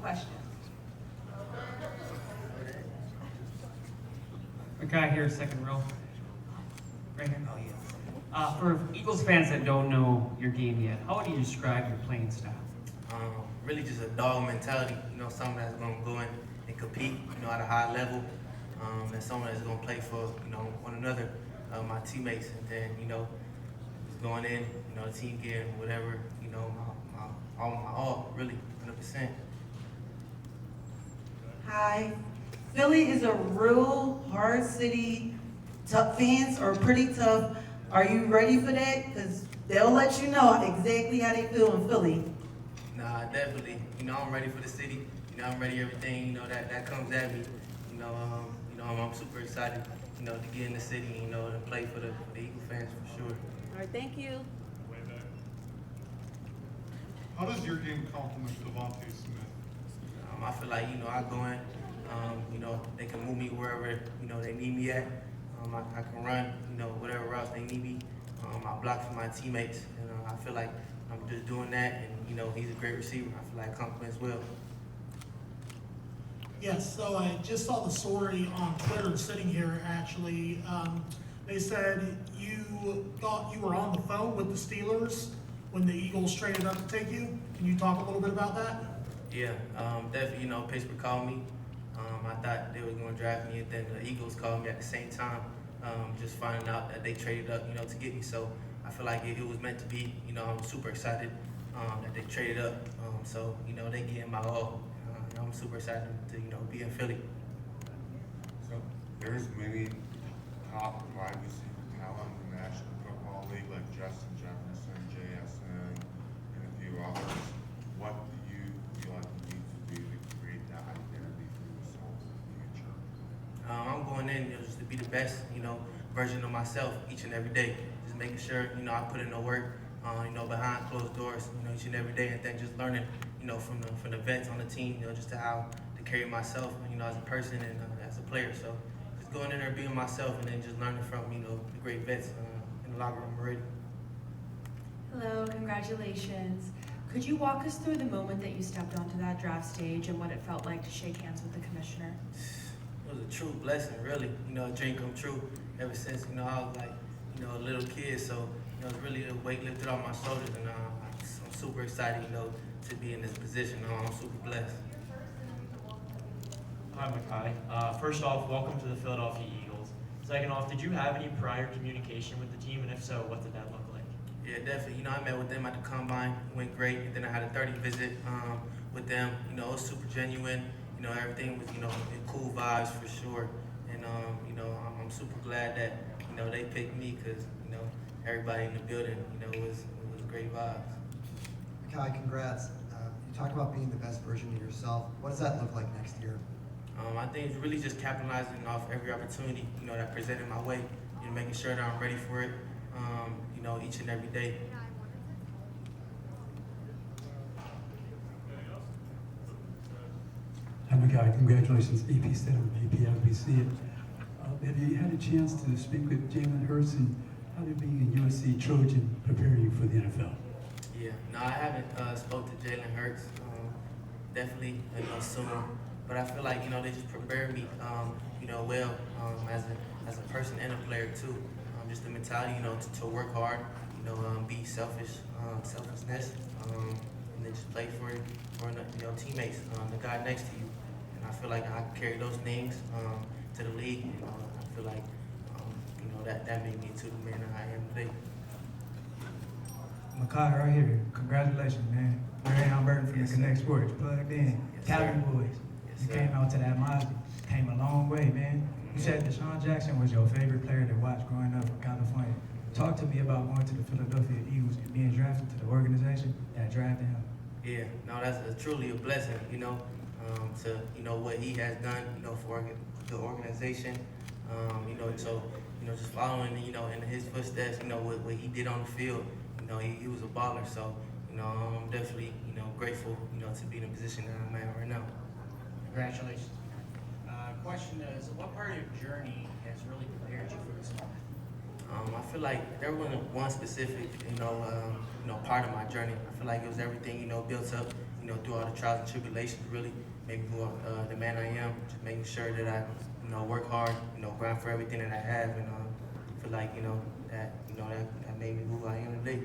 questions. Makai here, second row. Right here. Oh, yeah. For Eagles fans that don't know your game yet, how would you describe your playing style? Really just a dog mentality, someone that's going to go in and compete, at a high level, and someone that's going to play for, one another, my teammates, and then, just going in, the team getting whatever, my all, really, 100%. Hi. Philly is a real hard city. Tough fans are pretty tough. Are you ready for that? Because they'll let you know exactly how they feel in Philly. Nah, definitely. I'm ready for the city. I'm ready everything, that comes at me. I'm super excited, to get in the city, and play for the Eagle fans for sure. All right, thank you. How does your game complement Devontae Smith? I feel like, I go in, they can move me wherever, they need me at. I can run, whatever routes they need me. I block for my teammates, and I feel like I'm just doing that, and, he's a great receiver. I feel like it complements well. Yes, so I just saw the story on Twitter sitting here, actually. They said you thought you were on the phone with the Steelers when the Eagles traded up to take you. Can you talk a little bit about that? Yeah, definitely, Pittsburgh called me. I thought they were going to draft me, and then the Eagles called me at the same time, just finding out that they traded up, to get me. So I feel like it was meant to be. I'm super excited that they traded up. So, they getting my all. I'm super excited to, be in Philly. So there's many top wide receiver talent in the National Football League, like Justin Jefferson, JSN, and a few others. What do you feel like you need to do to create that identity for yourself in the future? I'm going in, just to be the best, version of myself each and every day. Just making sure, I put in the work, behind closed doors, each and every day, and then just learning, from the vets on the team, just to how to carry myself, as a person and as a player. So just going in there, being myself, and then just learning from, the great vets in the locker room already. Hello, congratulations. Could you walk us through the moment that you stepped onto that draft stage and what it felt like to shake hands with the commissioner? It was a true blessing, really. A dream come true. Ever since, I was like, a little kid. So, it's really a weight lifted off my shoulders, and I'm super excited, to be in this position. I'm super blessed. Hi, Makai. First off, welcome to the Philadelphia Eagles. Second off, did you have any prior communication with the team, and if so, what did that look like? Yeah, definitely. I met with them at the combine. It went great. And then I had a 30 visit with them. It was super genuine. Everything was, cool vibes for sure. And, I'm super glad that, they picked me because, everybody in the building, it was great vibes. Makai, congrats. You talked about being the best version of yourself. What does that look like next year? I think it's really just capitalizing off every opportunity, that presented my way. Making sure that I'm ready for it, each and every day. Hi, Makai. Congratulations, AP State of AP LBC. Have you had a chance to speak with Jalen Hurts, and how did being a USC Trojan prepare you for the NFL? Yeah, no, I haven't spoke to Jalen Hurts. Definitely, soon. But I feel like, they just prepared me, well, as a person and a player too. Just the mentality, to work hard, be selfishness, and then just play for teammates, the guy next to you. And I feel like I carry those things to the league. I feel like, that made me into the man that I am today. Makai, right here. Congratulations, man. Barry Albertin from Yes, the Connect Sports. Plugged in. Yes, Cali sir. Boys. Yes, You sir. came out to that Mosley. Came a long way, man. You said Deshaun Jackson was your favorite player to watch growing up in California. Talk to me about going to the Philadelphia Eagles and being drafted to the organization that drafted him. Yeah, no, that's truly a blessing, to, what he has done, for the organization, so, just following, in his footsteps, what he did on the field, he was a baller, so, I'm definitely, grateful, to be in the position that I'm at right now. Congratulations. Question is, what part of your journey has really prepared you for this moment? I feel like there wasn't one specific, part of my journey. I feel like it was everything, built up, you know, through all the trials and tribulations, really make me who the man I am. Just making sure that I, you know, work hard, you know, grind for everything that I have, and feel like, you know, that made me who I am today.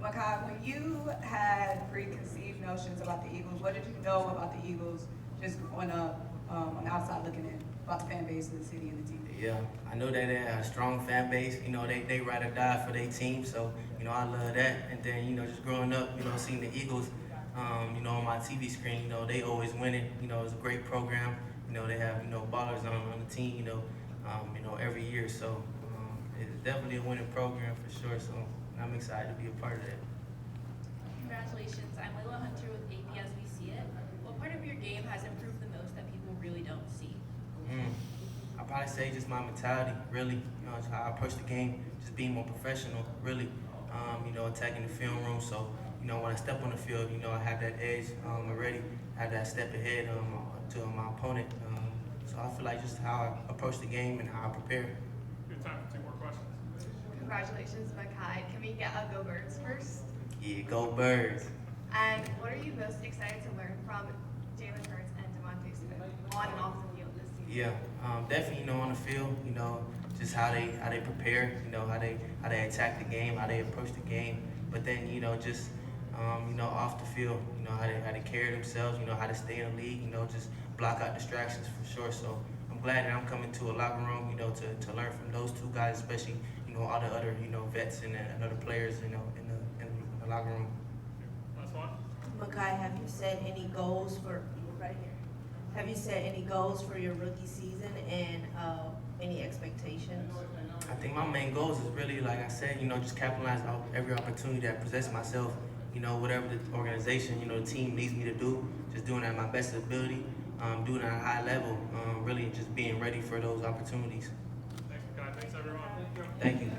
Makai, when you had preconceived notions about the Eagles, what did you know about the Eagles just growing up on the outside looking in, about the fan base of the city and the team? Yeah, I know that they have a strong fan base. You know, they ride or die for their team. So, you know, I love that. And then, you know, just growing up, you know, seeing the Eagles, you know, on my TV screen, you know, they always winning. You know, it's a great program. You know, they have, you know, ballers on the team, you know, every year. So it's definitely a winning program for sure. So I'm excited to be a part of that. Congratulations. I'm Layla Hunter with AP As We See It. What part of your game has improved the most that people really don't see? I'd probably say just my mentality, really. You know, just how I approach the game, just being more professional, really. You know, attacking the film room. So, you know, when I step on the field, you know, I have that edge already. I have that step ahead to my opponent. So I feel like just how I approach the game and how I prepare. Good time for 2 more questions. Congratulations, Makai. Can we get a Go Birds first? Yeah, go Birds. And what are you most excited to learn from Jalen Hurts and Devontae Smith on and off the field this season? Yeah, definitely, you know, on the field, you know, just how they prepare, you know, how they attack the game, how they approach the game. But then, you know, just you know, off the field, you know, how they carry themselves, you know, how to stay in the league, you know, just block out distractions for sure. So I'm glad that I'm coming to a locker room, you know, to learn from those 2 guys, especially, you know, all the other, you know, vets and other players, you know, in the locker room. Last one. Makai, have you set any goals for, right here, have you set any goals for your rookie season and any expectations? I think my main goals is really, like I said, you know, just capitalize on every opportunity that presents myself, you know, whatever the organization, you know, the team needs me to do, just doing it at my best ability, doing it at a high level, really just being ready for those opportunities. Thanks, Makai. Thanks, everyone. Thank you.